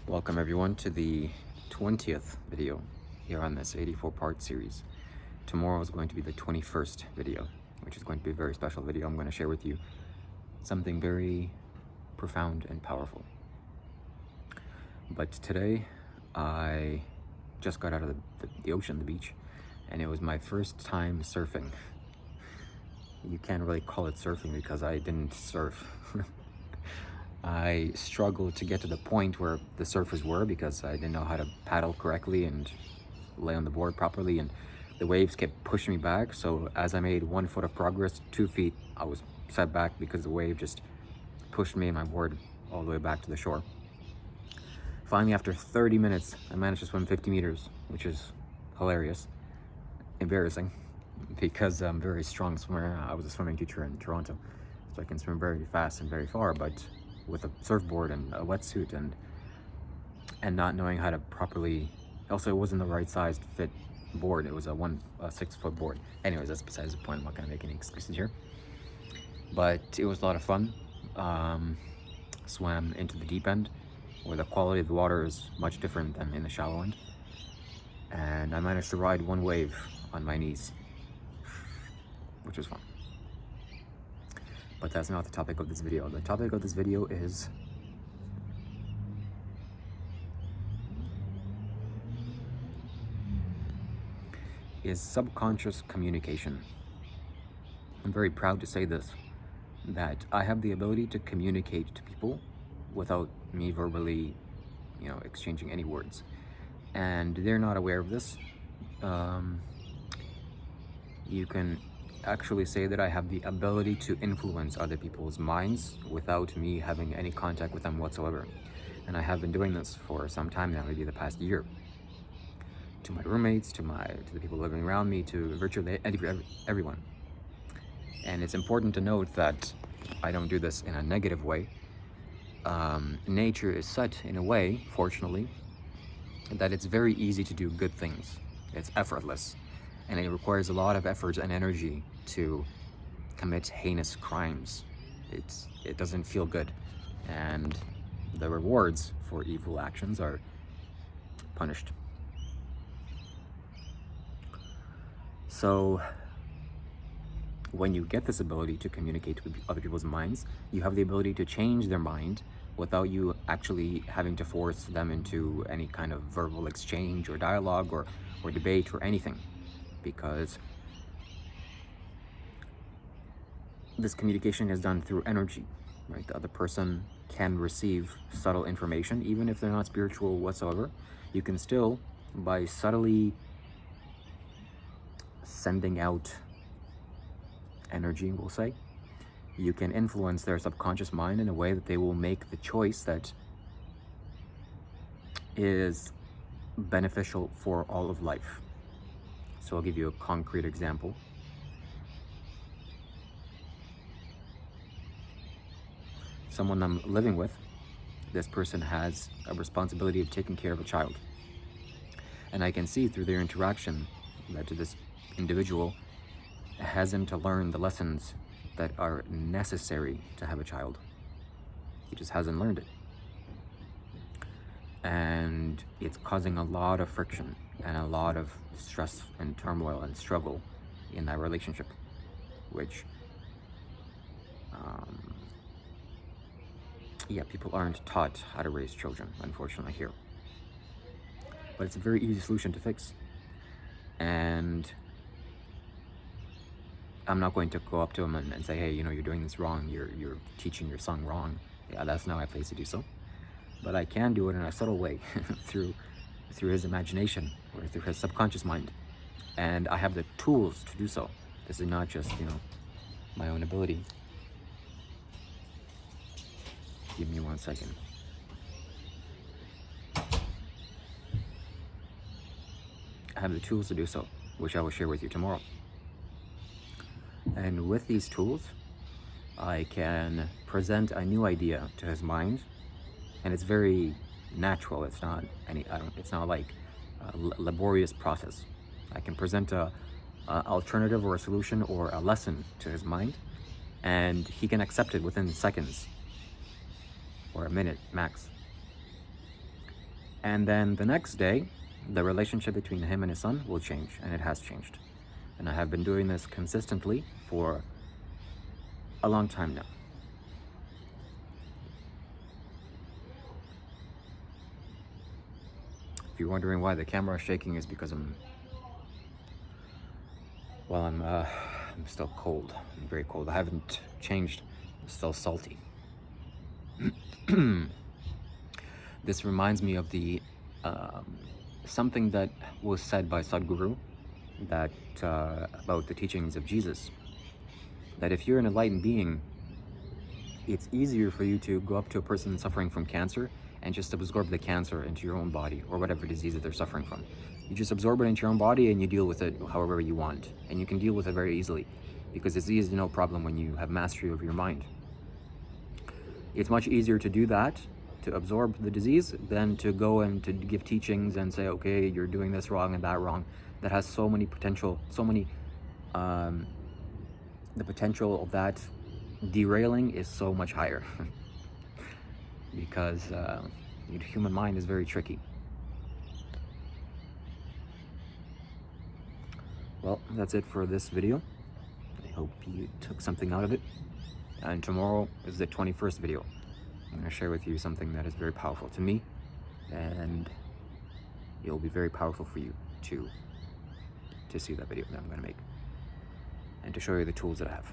Welcome everyone to the 20th video here on this 84-part series. Tomorrow is going to be the 21st video, which is going to be a very special video. I'm going to share with you something very profound and powerful. But today, I just got out of the ocean, the beach, and it was my first time surfing. You can't really call it surfing because I didn't surf. I struggled to get to the point where the surfers were because I didn't know how to paddle correctly and lay on the board properly, and the waves kept pushing me back. So as I made 1 foot of progress, 2 feet, I was set back because the wave just pushed me and my board all the way back to the shore. Finally, after 30 minutes, I managed to swim 50 meters, which is hilarious, embarrassing, because I'm a very strong swimmer. I was a swimming teacher in Toronto, so I can swim very fast and very far, but with a surfboard and a wetsuit and not knowing how to properly, also it wasn't the right sized fit board. It was a 6-foot board. Anyways, that's besides the point. I'm not gonna make any excuses here, but it was a lot of fun. Swam into the deep end where the quality of the water is much different than in the shallow end, and I managed to ride one wave on my knees, which was fun. But that's not the topic of this video. The topic of this video is subconscious communication. I'm very proud to say this, that I have the ability to communicate to people without me verbally, exchanging any words. And they're not aware of this. You can actually say that I have the ability to influence other people's minds without me having any contact with them whatsoever. And I have been doing this for some time now, maybe the past year. To my roommates, to the people living around me, to virtually everyone. And it's important to note that I don't do this in a negative way. Nature is set in a way, fortunately, that it's very easy to do good things. It's effortless, and it requires a lot of effort and energy to commit heinous crimes. It doesn't feel good, and the rewards for evil actions are punished. So when you get this ability to communicate with other people's minds, you have the ability to change their mind without you actually having to force them into any kind of verbal exchange or dialogue or debate or anything, because this communication is done through energy, right? The other person can receive subtle information, even if they're not spiritual whatsoever. You can still, by subtly sending out energy, we'll say, you can influence their subconscious mind in a way that they will make the choice that is beneficial for all of life. So I'll give you a concrete example. Someone I'm living with, this person has a responsibility of taking care of a child. And I can see through their interaction that this individual hasn't learned the lessons that are necessary to have a child. He just hasn't learned it. And it's causing a lot of friction and a lot of stress and turmoil and struggle in that relationship, which people aren't taught how to raise children, unfortunately, here. But it's a very easy solution to fix. And I'm not going to go up to him and say, hey, you're doing this wrong, you're teaching your son wrong. Yeah, that's not my place to do so. But I can do it in a subtle way through his imagination or through his subconscious mind. And I have the tools to do so. This is not just, my own ability. Give me 1 second. I have the tools to do so, which I will share with you tomorrow. And with these tools, I can present a new idea to his mind, and it's very natural. It's not it's not like a laborious process. I can present a alternative or a solution or a lesson to his mind, and he can accept it within seconds or a minute max. And then the next day, the relationship between him and his son will change, and it has changed. And I have been doing this consistently for a long time now. If you're wondering why the camera is shaking, is because I'm still cold. I'm very cold. I haven't changed. I'm still salty. This reminds me of the something that was said by Sadhguru that about the teachings of Jesus. That if you're an enlightened being, it's easier for you to go up to a person suffering from cancer and just absorb the cancer into your own body, or whatever disease that they're suffering from. You just absorb it into your own body and you deal with it however you want. And you can deal with it very easily, because disease is no problem when you have mastery over your mind. It's much easier to do that, to absorb the disease, than to go and to give teachings and say, okay, you're doing this wrong and that wrong. That has so many potential, the potential of that derailing is so much higher. Because the human mind is very tricky. Well, that's it for this video. I hope you took something out of it. And tomorrow is the 21st video. I'm going to share with you something that is very powerful to me, and it will be very powerful for you to see that video that I'm going to make, and to show you the tools that I have.